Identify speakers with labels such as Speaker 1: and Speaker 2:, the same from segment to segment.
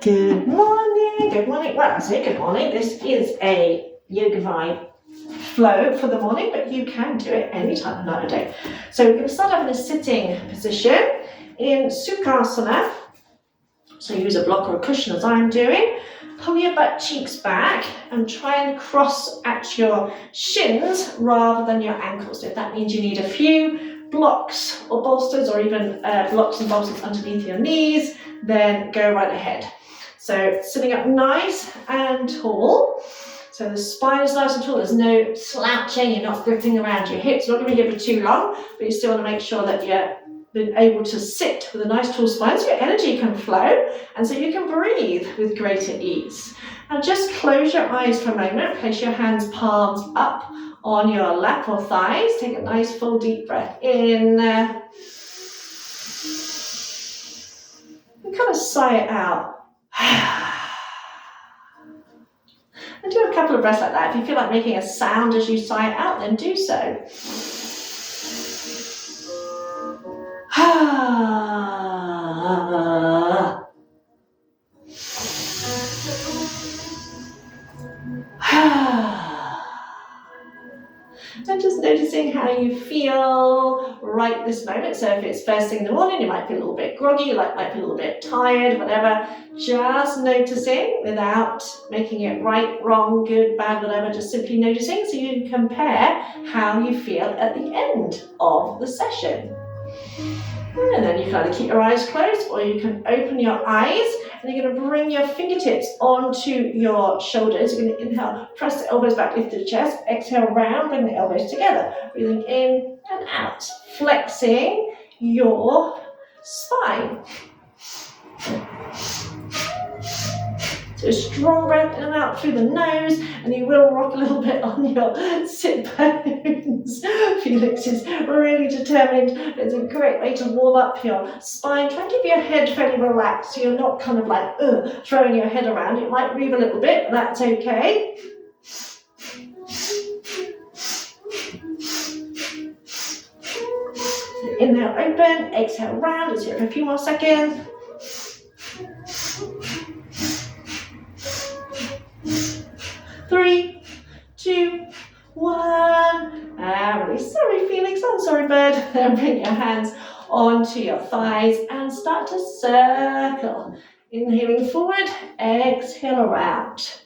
Speaker 1: Good morning, good morning. Well, I say good morning. This is a YogaVibe Flow for the morning, but you can do it any time of night or day. So we're going to start off in a sitting position in Sukhasana. So use a block or a cushion as I'm doing. Pull your butt cheeks back and try and cross at your shins rather than your ankles. If that means you need a few blocks or bolsters or even blocks and bolsters underneath your knees, then go right ahead. So sitting up nice and tall. So the spine is nice and tall. There's no slouching. You're not gripping around your hips. You're not going to be here for too long, but you still want to make sure that you're been able to sit with a nice tall spine so your energy can flow and so you can breathe with greater ease. Now just close your eyes for a moment. Place your hands palms up on your lap or thighs. Take a nice full deep breath in. And kind of sigh it out. And do a couple of breaths like that. If you feel like making a sound as you sigh it out, then do so. And just noticing how you feel right this moment. So if it's first thing in the morning, you might feel a little bit groggy, you might be a little bit tired, whatever. Just noticing without making it right, wrong, good, bad, whatever. Just simply noticing so you can compare how you feel at the end of the session. And then you can either keep your eyes closed or you can open your eyes and you're going to bring your fingertips onto your shoulders. You're going to inhale, press the elbows back, lift the chest, exhale round, bring the elbows together. Breathing in and out, flexing your spine. So a strong breath in and out through the nose, and you will rock a little bit on your sit bones. Felix is really determined. It's a great way to warm up your spine. Try and keep your head fairly relaxed so you're not kind of like throwing your head around. It might move a little bit, but that's okay. So inhale, open, exhale, round. Let's do it for a few more seconds. Three, two, one, and release. Sorry, Felix, I'm sorry, bird. Then bring your hands onto your thighs and start to circle. Inhaling forward, exhale around.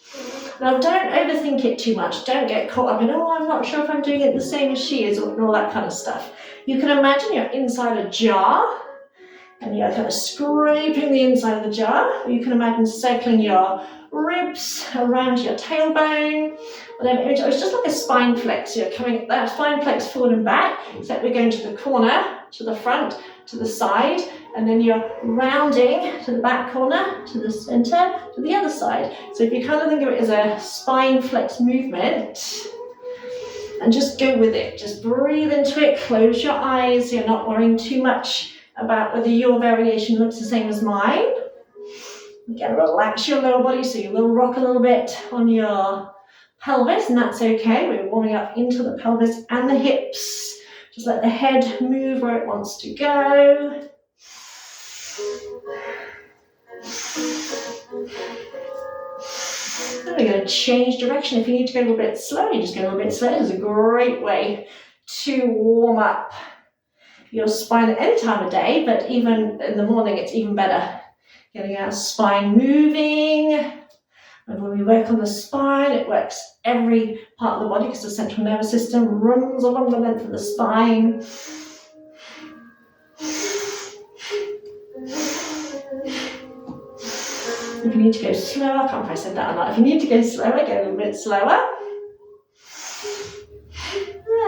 Speaker 1: Now don't overthink it too much. Don't get caught up in, I'm not sure if I'm doing it the same as she is, or all that kind of stuff. You can imagine you're inside a jar and you're kind of scraping the inside of the jar. Or you can imagine circling your ribs around your tailbone, whatever. It's just like a spine flex. You're coming that spine flex forward and back, except we're going to the corner, to the front, to the side, and then you're rounding to the back corner, to the center, to the other side. So if you kind of think of it as a spine flex movement, and just go with it. Just breathe into it, close your eyes. You're not worrying too much about whether your variation looks the same as mine. Again, relax your lower body so you will rock a little bit on your pelvis, and that's okay. We're warming up into the pelvis and the hips. Just let the head move where it wants to go. And we're going to change direction. If you need to go a little bit slow, you just go a little bit slow. It's a great way to warm up your spine at any time of day, but even in the morning, it's even better. Getting our spine moving. And when we work on the spine, it works every part of the body because the central nervous system runs along the length of the spine. If you need to go slower, I can't remember if I said that or not. If you need to go slower, go a little bit slower.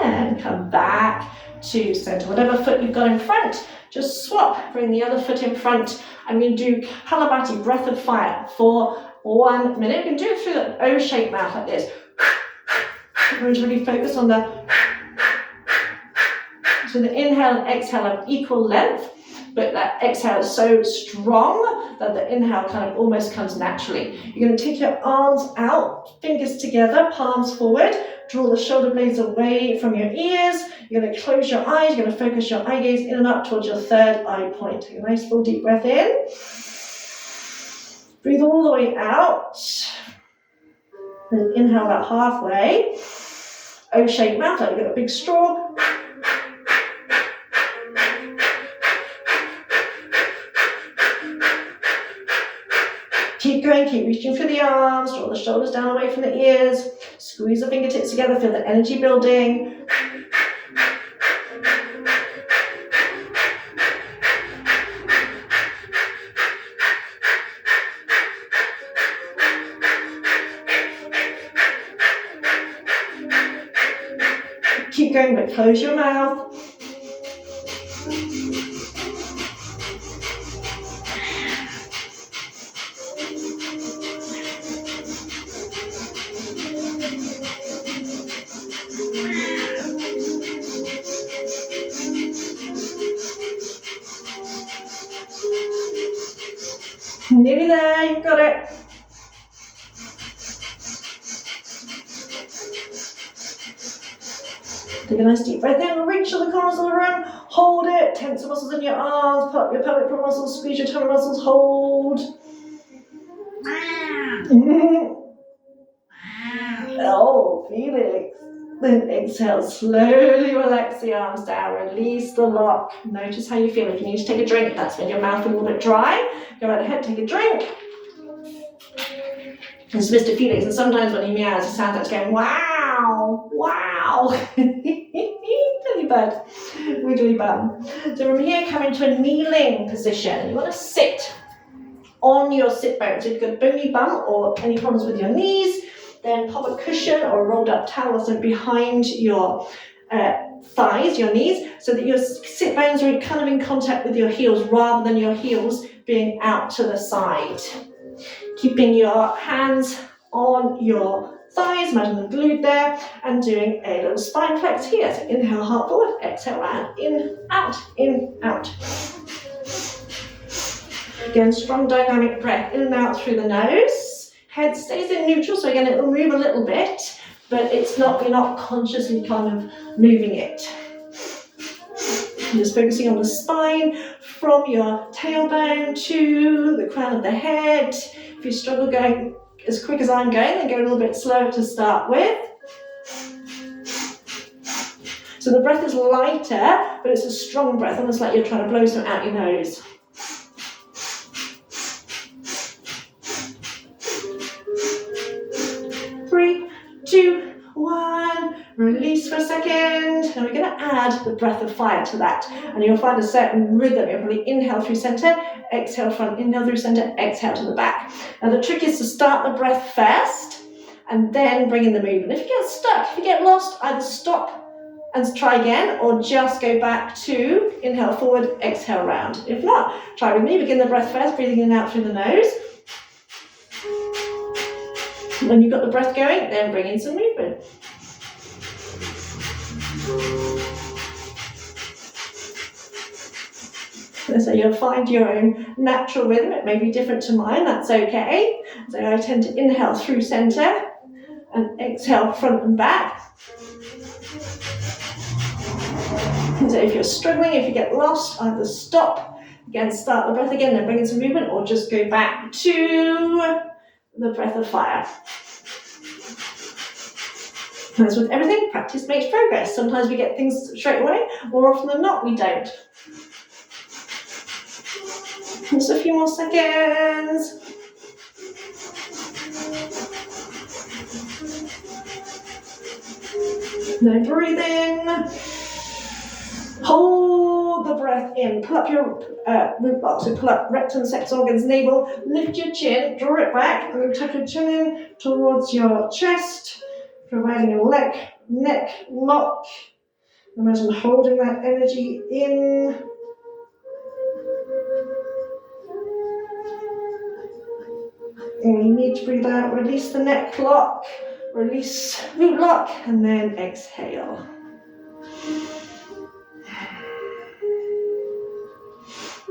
Speaker 1: And come back to center. Whatever foot you've got in front, just swap. Bring the other foot in front. I'm going to do Kapalabhati, breath of fire, for 1 minute. You can do it through the O-shaped mouth like this. I'm going to really focus on the so the inhale and exhale of equal length, but that exhale is so strong that the inhale kind of almost comes naturally. You're going to take your arms out, fingers together, palms forward. Draw the shoulder blades away from your ears. You're going to close your eyes. You're going to focus your eye gaze in and up towards your third eye point. Take a nice full deep breath in. Breathe all the way out. Then inhale about halfway. O-shaped mouth, like you've got a big straw. Keep going, keep reaching for the arms, draw the shoulders down away from the ears, squeeze the fingertips together, feel the energy building. Keep going, but close your mouth. Nearly there, you've got it. Take a nice deep breath in, reach to the corners of the room, hold it, tense the muscles in your arms, pull up your pelvic floor muscles, squeeze your tummy muscles, hold. Oh, feel it. Then exhale, slowly relax the arms down, release the lock. Notice how you feel. If you need to take a drink, that's when your mouth is a little bit dry. Go right ahead, take a drink. It's Mr. Felix, and sometimes when he meows, it sounds like he's going, wow, wow. Wiggly bird, wiggly bum. So from here, come into a kneeling position. You want to sit on your sit bones. If you've got a bony bum or any problems with your knees, then pop a cushion or a rolled up towel or something behind your thighs, your knees, so that your sit bones are kind of in contact with your heels rather than your heels being out to the side. Keeping your hands on your thighs, imagine them glued there, and doing a little spine flex here. So inhale, heart forward, exhale round, in, out, in, out. Again, strong dynamic breath, in and out through the nose. Head stays in neutral, so again, it will move a little bit, but it's not, you're not consciously kind of moving it. Just focusing on the spine from your tailbone to the crown of the head. If you struggle going as quick as I'm going, then go a little bit slower to start with. So the breath is lighter, but it's a strong breath, almost like you're trying to blow some out your nose. Three, two, one. Release for a second. And we're going to add the breath of fire to that. And you'll find a certain rhythm. You'll probably inhale through center, exhale front, inhale through center, exhale to the back. Now the trick is to start the breath first and then bring in the movement. If you get stuck, if you get lost, either stop and try again or just go back to inhale forward, exhale round. If not, try with me. Begin the breath first, breathing in and out through the nose. When you've got the breath going, then bring in some movement. So you'll find your own natural rhythm. It may be different to mine, that's okay. So I tend to inhale through center and exhale front and back. So if you're struggling, if you get lost, either stop, again start the breath again, then bring in some movement, or just go back to the breath of fire. As with everything, practice makes progress. Sometimes we get things straight away, more often than not we don't. Just a few more seconds. Now breathe in. Hold the breath in. Pull up your root box. So pull up rectum, sex organs, navel. Lift your chin, draw it back, and then tuck your chin in towards your chest, providing a neck lock. Imagine holding that energy in. And when you need to breathe out, release the neck lock, release root lock, and then exhale.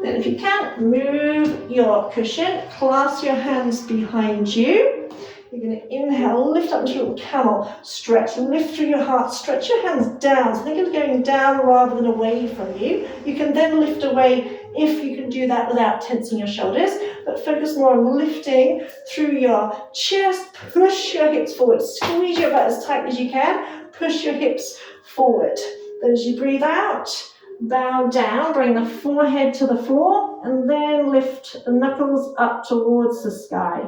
Speaker 1: Then if you can, move your cushion, clasp your hands behind you. You're going to inhale, lift up into a little camel, stretch, lift through your heart, stretch your hands down. So think of going down rather than away from you. You can then lift away if you can do that without tensing your shoulders, but focus more on lifting through your chest. Push your hips forward, squeeze your butt as tight as you can, push your hips forward. Then as you breathe out, bow down, bring the forehead to the floor, and then lift the knuckles up towards the sky.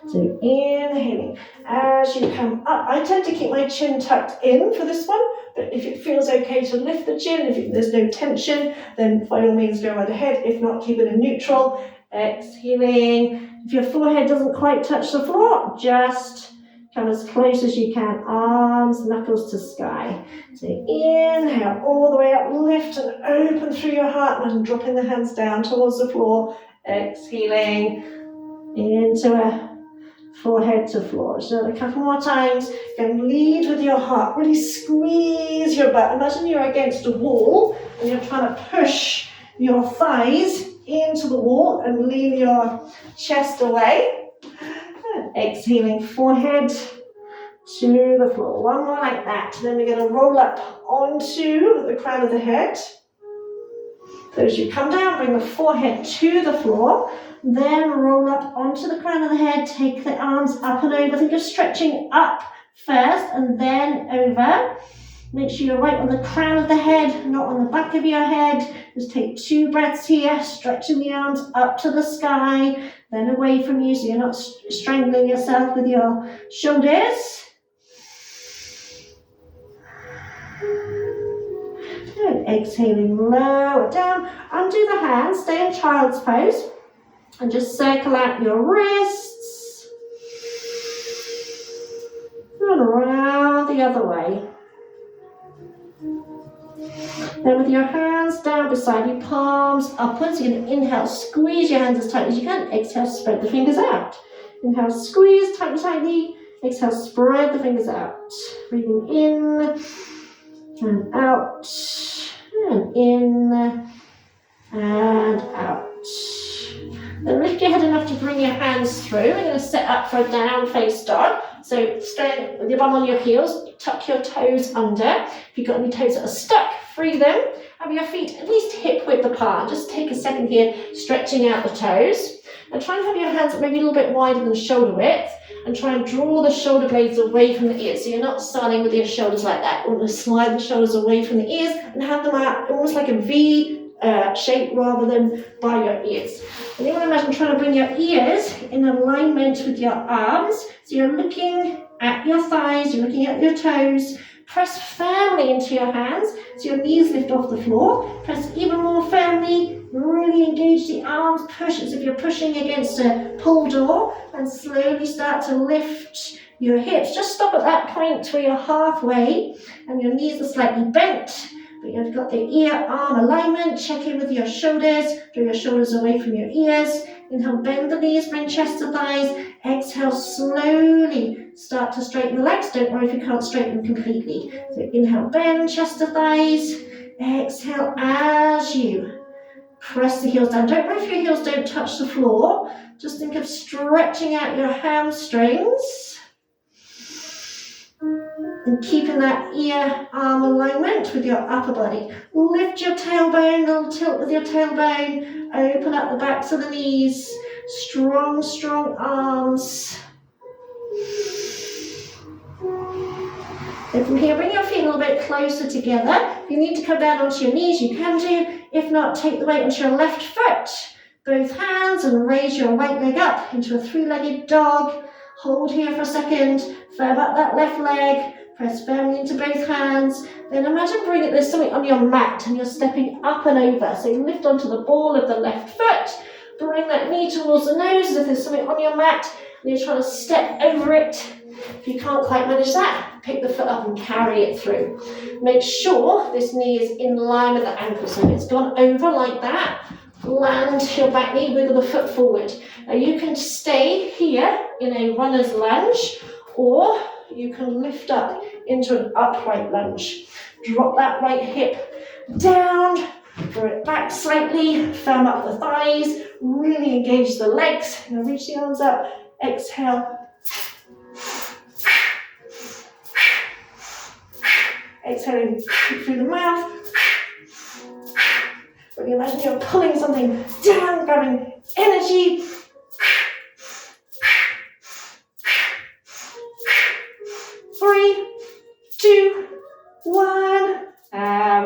Speaker 1: So inhaling. As you come up, I tend to keep my chin tucked in for this one, but if it feels okay to lift the chin, if there's no tension, then by all means go right ahead. If not, keep it in neutral. Exhaling. If your forehead doesn't quite touch the floor, just come as close as you can, arms, knuckles to sky. So inhale all the way up, lift and open through your heart, and dropping the hands down towards the floor. Exhaling into a forehead to floor. So a couple more times. You can lead with your heart, really squeeze your butt. Imagine you're against a wall and you're trying to push your thighs into the wall and lean your chest away. Exhaling, forehead to the floor. One more like that. Then we're going to roll up onto the crown of the head. So as you come down, bring the forehead to the floor. Then roll up onto the crown of the head. Take the arms up and over. Think of stretching up first and then over. Make sure you're right on the crown of the head, not on the back of your head. Just take 2 breaths here, stretching the arms up to the sky, then away from you so you're not strangling yourself with your shoulders. Good. Exhaling, lower down. Undo the hands, stay in child's pose, and just circle out your wrists. And around the other way. Then with your hands down beside you, palms upwards, you're going to inhale, squeeze your hands as tight as you can. Exhale, spread the fingers out. Inhale, squeeze tightly. Exhale, spread the fingers out. Breathing in and out, and in and out. Then lift your head enough to bring your hands through. We're going to set up for a down face dog. So stay with your bum on your heels, tuck your toes under. If you've got any toes that are stuck, free them. Have your feet at least hip width apart. Just take a second here, stretching out the toes. And try and have your hands maybe a little bit wider than shoulder width. And try and draw the shoulder blades away from the ears. So you're not starting with your shoulders like that. You want to slide the shoulders away from the ears and have them out almost like a V shape rather than by your ears. And you want to imagine trying to bring your ears in alignment with your arms. So you're looking at your thighs, you're looking at your toes. Press firmly into your hands so your knees lift off the floor. Press even more firmly. Really engage the arms. Push as if you're pushing against a pull door. And slowly start to lift your hips. Just stop at that point where you're halfway and your knees are slightly bent. But you've got the ear-arm alignment. Check in with your shoulders. Draw your shoulders away from your ears. Inhale, bend the knees, bring chest to thighs. Exhale, slowly start to straighten the legs. Don't worry if you can't straighten them completely. So inhale, bend, chest to thighs. Exhale as you press the heels down. Don't worry if your heels don't touch the floor. Just think of stretching out your hamstrings. And keeping that ear-arm alignment with your upper body. Lift your tailbone, a little tilt with your tailbone. Open up the backs of the knees. Strong, strong arms. And from here, bring your feet a little bit closer together. If you need to come down onto your knees, you can do. If not, take the weight onto your left foot. Both hands and raise your right leg up into a 3-legged dog. Hold here for a second. Firm up that left leg. Press firmly into both hands. Then imagine there's something on your mat and you're stepping up and over. So you lift onto the ball of the left foot. Bring that knee towards the nose as if there's something on your mat and you're trying to step over it. If you can't quite manage that, pick the foot up and carry it through. Make sure this knee is in line with the ankle. So if it's gone over like that, land your back knee, wiggle the foot forward. Now you can stay here in a runner's lunge, or you can lift up into an upright lunge. Drop that right hip down, draw it back slightly, firm up the thighs, really engage the legs. Now reach the arms up, exhale. Exhaling through the mouth. Really imagine you're pulling something down, grabbing energy. 3, 2, 1.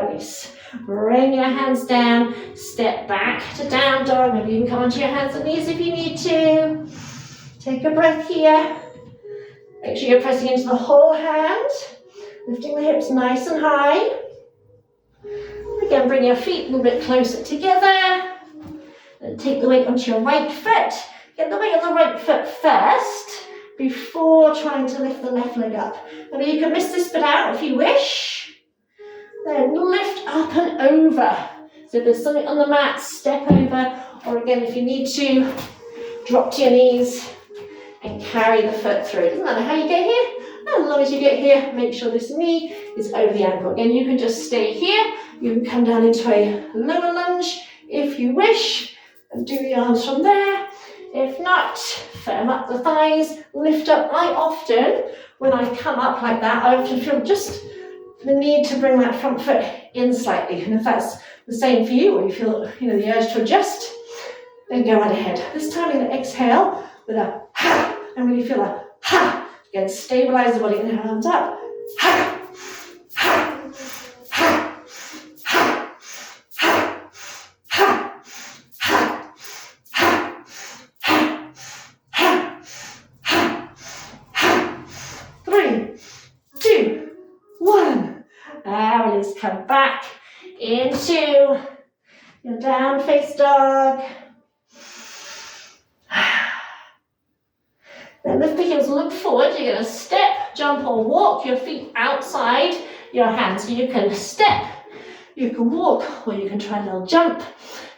Speaker 1: Release. Bring your hands down. Step back to down dog. Maybe you can come onto your hands and knees if you need to. Take a breath here. Make sure you're pressing into the whole hand. Lifting the hips nice and high. Again, bring your feet a little bit closer together. And take the weight onto your right foot. Get the weight on the right foot first before trying to lift the left leg up. Maybe you can miss this bit out if you wish. Then lift up and over. So if there's something on the mat, step over. Or again, if you need to, drop to your knees and carry the foot through. Doesn't matter how you get here. As long as you get here, make sure this knee is over the ankle. Again, you can just stay here. You can come down into a lower lunge if you wish and do the arms from there. If not, firm up the thighs, lift up. I often, when I come up like that, I often feel just the need to bring that front foot in slightly. And if that's the same for you, or you feel the urge to adjust, then go right ahead. This time I'm going to exhale with a ha, and really feel a ha. Again, stabilize the body, inhale, hands up. Ha, ha, ha, ha, ha, ha, ha, ha, ha, ha, ha, ha. 3, 2, 1. Release, come back into your down face dog. Then lift the heels, look forward. You're going to step, jump or walk your feet outside your hands. So you can step, you can walk, or you can try a little jump.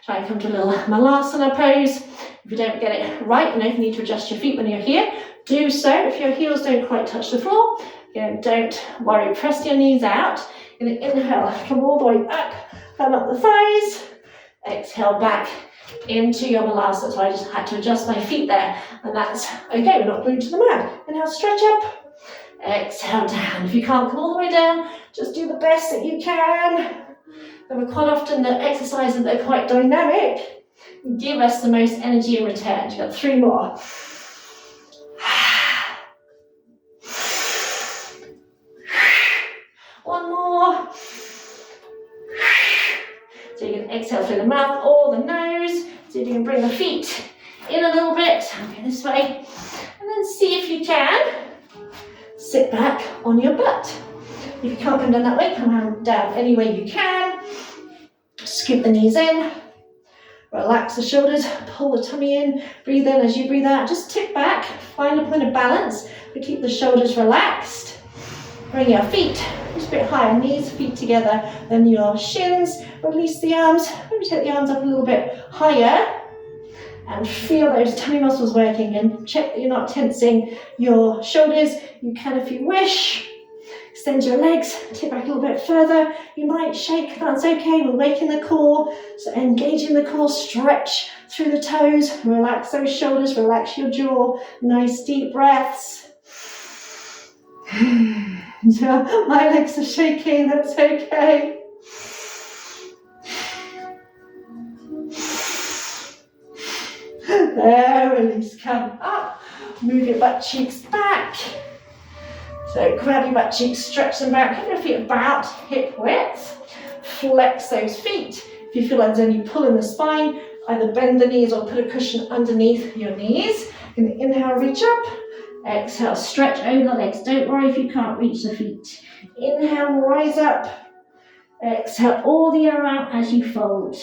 Speaker 1: Try and come to a little malasana pose. If you don't get it right, if you need to adjust your feet when you're here, do so. If your heels don't quite touch the floor, again, don't worry. Press your knees out. You're going to inhale, come all the way up, firm up the thighs. Exhale back into your malasana. So I just had to adjust my feet there, and that's okay. We're not glued to the mat. Inhale, stretch up. Exhale down. If you can't come all the way down, just do the best that you can. And quite often the exercises that are quite dynamic give us the most energy in return. You've got 3 more. One more. So you can exhale through the mouth or the nose. So you can bring the feet in a little bit. Okay, this way. And then see if you can sit back on your butt. If you can't come down that way, come down any way you can. Scoop the knees in. Relax the shoulders. Pull the tummy in. Breathe in as you breathe out. Just tip back. Find a point of balance. But keep the shoulders relaxed. Bring your feet just a bit higher, knees, feet together, then your shins. Release the arms, maybe take the arms up a little bit higher and feel those tummy muscles working, and check that you're not tensing your shoulders. You can if you wish. Extend your legs, tip back a little bit further. You might shake, that's okay. We're waking the core, so engaging the core, stretch through the toes, relax those shoulders, relax your jaw. Nice deep breaths. My legs are shaking, that's okay. There, release, come up. Move your butt cheeks back. So grab your butt cheeks, stretch them back, keep your feet about hip width. Flex those feet. If you feel like there's any pull in the spine, either bend the knees or put a cushion underneath your knees. You're going to inhale, reach up. Exhale, stretch over the legs. Don't worry if you can't reach the feet. Inhale, rise up. Exhale, all the air out as you fold.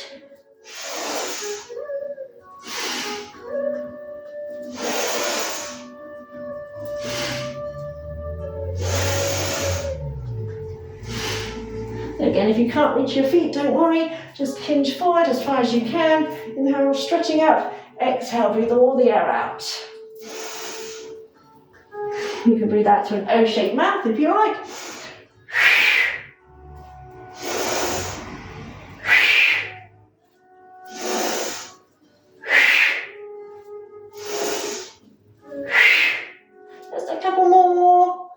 Speaker 1: Again, if you can't reach your feet, don't worry. Just hinge forward as far as you can. Inhale, stretching up. Exhale, breathe all the air out. You can breathe out through an O-shaped mouth if you like. Just a couple more.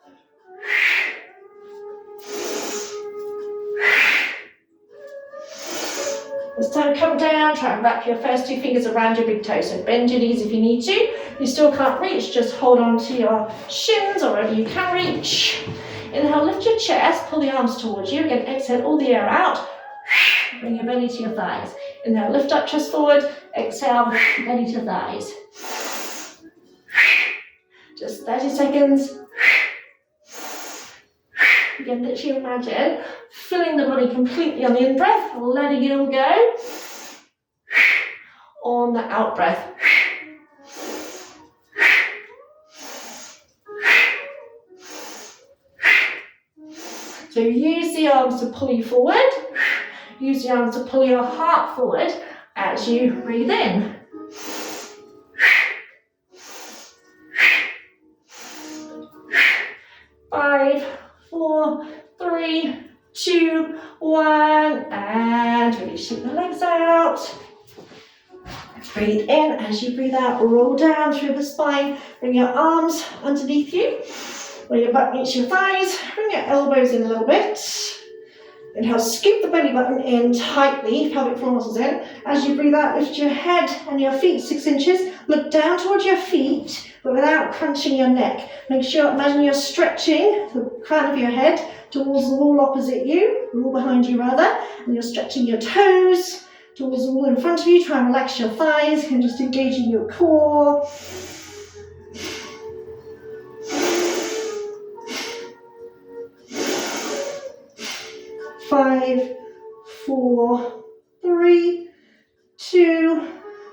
Speaker 1: This time down, try and wrap your first 2 fingers around your big toe. So bend your knees if you need to. If you still can't reach, just hold on to your shins or wherever you can reach. Inhale, lift your chest, pull the arms towards you. Again, exhale all the air out. Bring your belly to your thighs. Inhale, lift up, chest forward. Exhale, belly to thighs. Just 30 seconds. Again, literally imagine filling the body completely on the in-breath, letting it all go on the out-breath. So use the arms to pull you forward. Use the arms to pull your heart forward as you breathe in. Five, 4, 3, 2, 1, and really shoot the legs out. Breathe in. As you breathe out, roll down through the spine. Bring your arms underneath you, where your butt meets your thighs. Bring your elbows in a little bit. Inhale, scoop the belly button in tightly, pelvic floor muscles in. As you breathe out, lift your head and your feet 6 inches. Look down towards your feet, but without crunching your neck. Make sure, imagine you're stretching the crown of your head towards the wall opposite you, the wall behind you rather, and you're stretching your toes towards the wall in front of you. Try and relax your thighs and just engaging your core. 5, 4, 3, 2,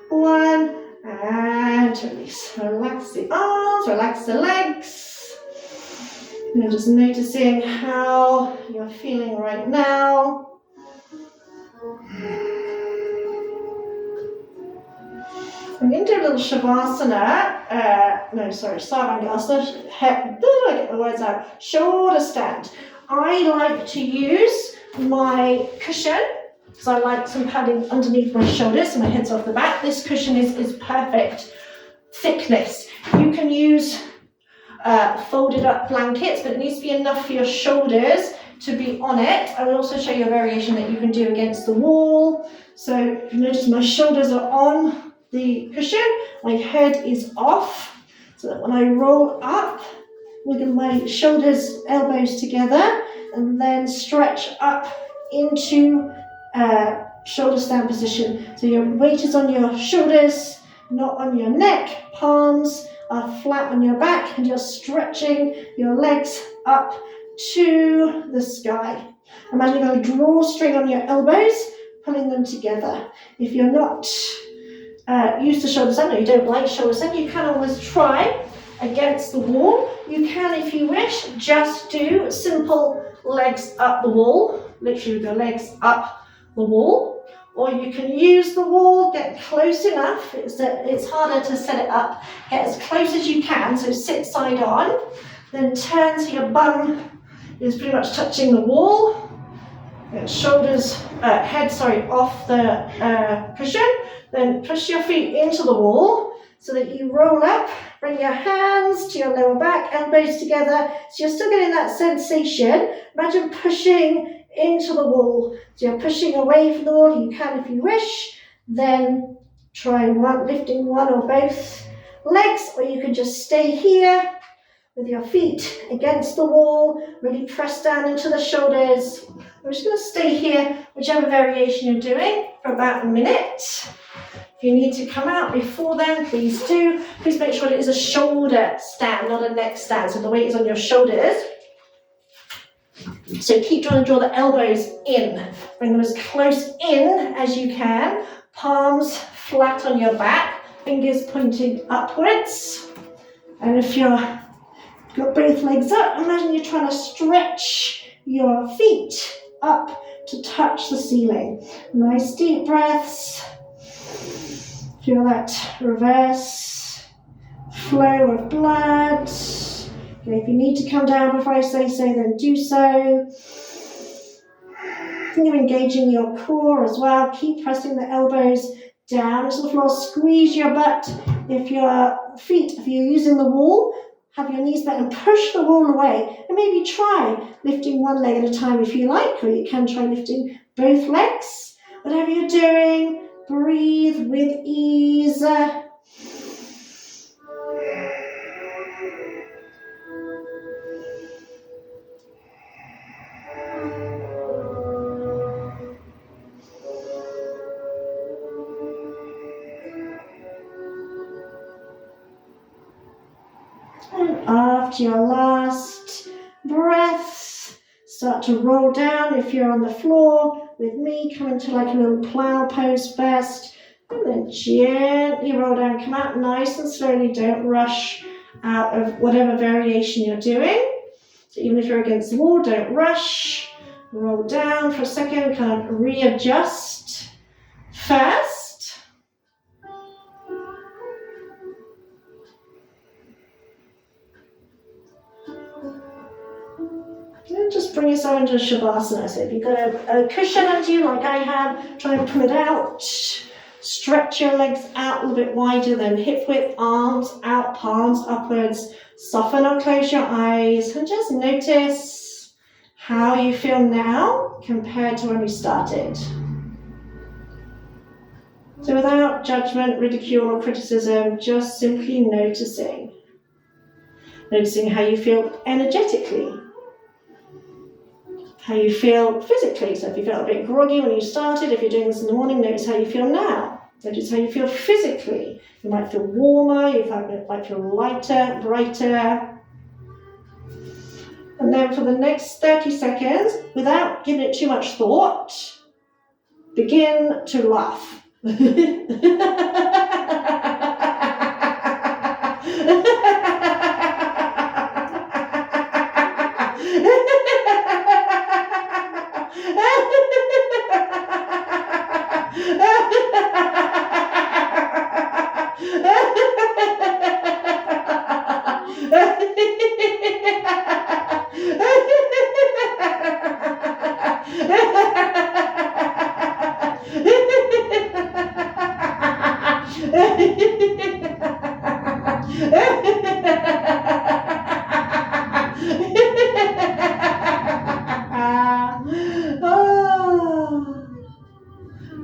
Speaker 1: 1, and release. Relax the arms, relax the legs. And just noticing how you're feeling right now. I'm going to do a little Shavasana, Sarangasana, I get the words out, shoulder stand. I like to use my cushion, because I like some padding underneath my shoulders, so my head's off the back. This cushion is perfect thickness. You can use folded up blankets, but it needs to be enough for your shoulders to be on it. I will also show you a variation that you can do against the wall. So if you notice my shoulders are on the cushion, my head is off, so that when I roll up, wiggle my shoulders, elbows together, and then stretch up into shoulder stand position. So your weight is on your shoulders, not on your neck. Palms are flat on your back, and you're stretching your legs up to the sky. Imagine you're going to draw string on your elbows, pulling them together. If you're not used to shoulder stand, or you don't like shoulder stand, you can always try against the wall. You can, if you wish, just do simple legs up the wall, literally with your legs up the wall, or you can use the wall, get close enough, it's harder to set it up, get as close as you can, so sit side on, then turn so your bum is pretty much touching the wall, get head off the cushion, then push your feet into the wall so that you roll up, bring your hands to your lower back, elbows together, so you're still getting that sensation. Imagine pushing into the wall. So you're pushing away from the wall, you can if you wish, then try lifting one or both legs, or you can just stay here with your feet against the wall, really press down into the shoulders. We're just going to stay here, whichever variation you're doing, for about a minute. If you need to come out before then, please do. Please make sure it is a shoulder stand, not a neck stand, so the weight is on your shoulders. So keep trying to draw the elbows in. Bring them as close in as you can. Palms flat on your back, fingers pointing upwards. And if you've got both legs up, imagine you're trying to stretch your feet up to touch the ceiling. Nice deep breaths. Feel that reverse flow of blood. Okay, if you need to come down before I say so, then do so. You're engaging your core as well. Keep pressing the elbows down to the floor. Squeeze your butt. If you're using the wall, have your knees bent and push the wall away. And maybe try lifting one leg at a time if you like, or you can try lifting both legs. Whatever you're doing, Breathe with ease. And after your last breath, start to roll down if you're on the floor with me. Come into like a little plow pose first, and then gently roll down. Come out nice and slowly. Don't rush out of whatever variation you're doing. So even if you're against the wall, don't rush. Roll down for a second, kind of readjust first. And just bring yourself into Shavasana. So if you've got a cushion under you like I have, try and pull it out. Stretch your legs out a little bit wider than hip width, arms out, palms upwards. Soften or close your eyes and just notice how you feel now compared to when we started. So without judgment, ridicule or criticism, just simply noticing. Noticing how you feel energetically. How you feel physically. So if you felt a bit groggy when you started, if you're doing this in the morning, notice how you feel now. Notice how you feel physically. You might feel warmer, you might feel lighter, brighter. And then for the next 30 seconds, without giving it too much thought, begin to laugh.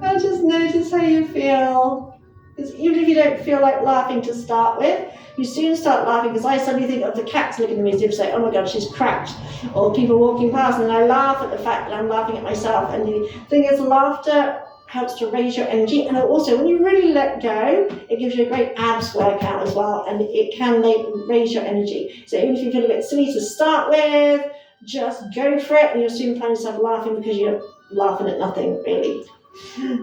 Speaker 1: And just notice how you feel. Because even if you don't feel like laughing to start with, you soon start laughing, because I suddenly think of the cats looking at me as if to say, oh my God, she's cracked. Or people walking past, and I laugh at the fact that I'm laughing at myself. And the thing is, laughter helps to raise your energy. And also, when you really let go, it gives you a great abs workout as well. And it can raise your energy. So even if you feel a bit silly to start with, just go for it. And you'll soon find yourself laughing, because you're laughing at nothing, really.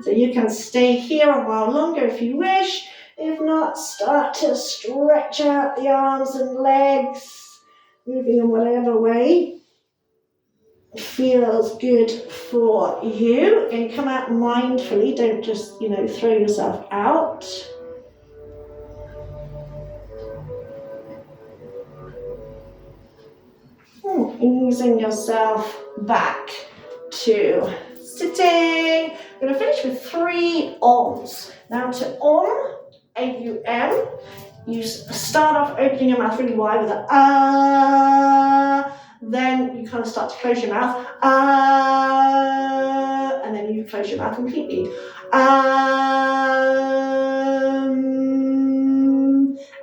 Speaker 1: So you can stay here a while longer if you wish. If not, start to stretch out the arms and legs, moving in whatever way feels good for you. And come out mindfully, don't just, throw yourself out. Easing yourself back to sitting. We're going to finish with 3 Oms. Now to Om, A-U-M, you start off opening your mouth really wide with an then you kind of start to close your mouth, and then you close your mouth completely.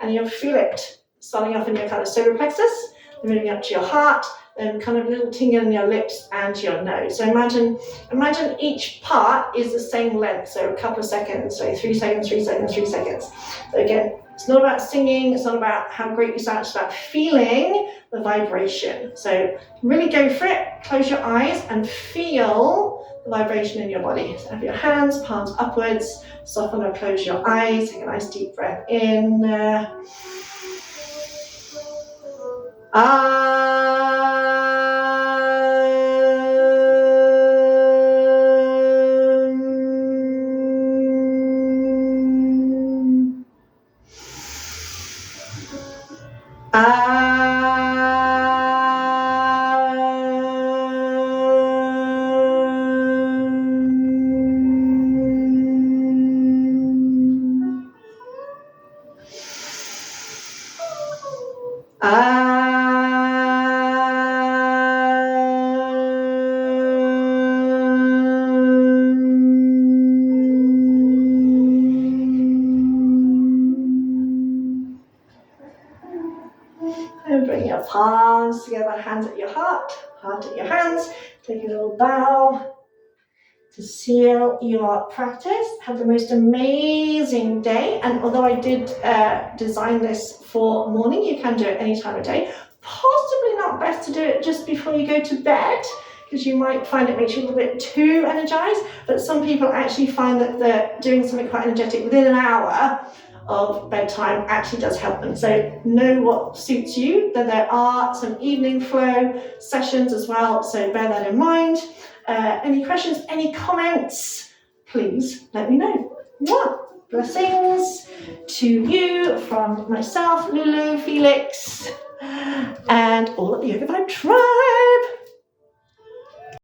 Speaker 1: And you'll feel it starting off in your kind of solar plexus, moving up to your heart, then kind of little tingle in your lips and your nose. So imagine each part is the same length, so a couple of seconds, so 3 seconds, 3 seconds, 3 seconds. So again, it's not about singing, it's not about how great you sound, it's about feeling the vibration. So really go for it, close your eyes and feel the vibration in your body. So have your hands, palms upwards, soften or close your eyes, take a nice deep breath in. And bring your palms together, hands at your heart at your hands. Take a little bow to seal your practice. Have the most amazing day. And although I did design this for morning, you can do it any time of day. Possibly not best to do it just before you go to bed, because you might find it makes you a little bit too energized. But some people actually find that doing something quite energetic within an hour of bedtime actually does help them. So know what suits you. That there are some evening flow sessions as well, so bear that in mind. Any questions, any comments, please let me know. Mwah! Blessings to you from myself, Lulu, Felix, and all of the YogaVibe tribe.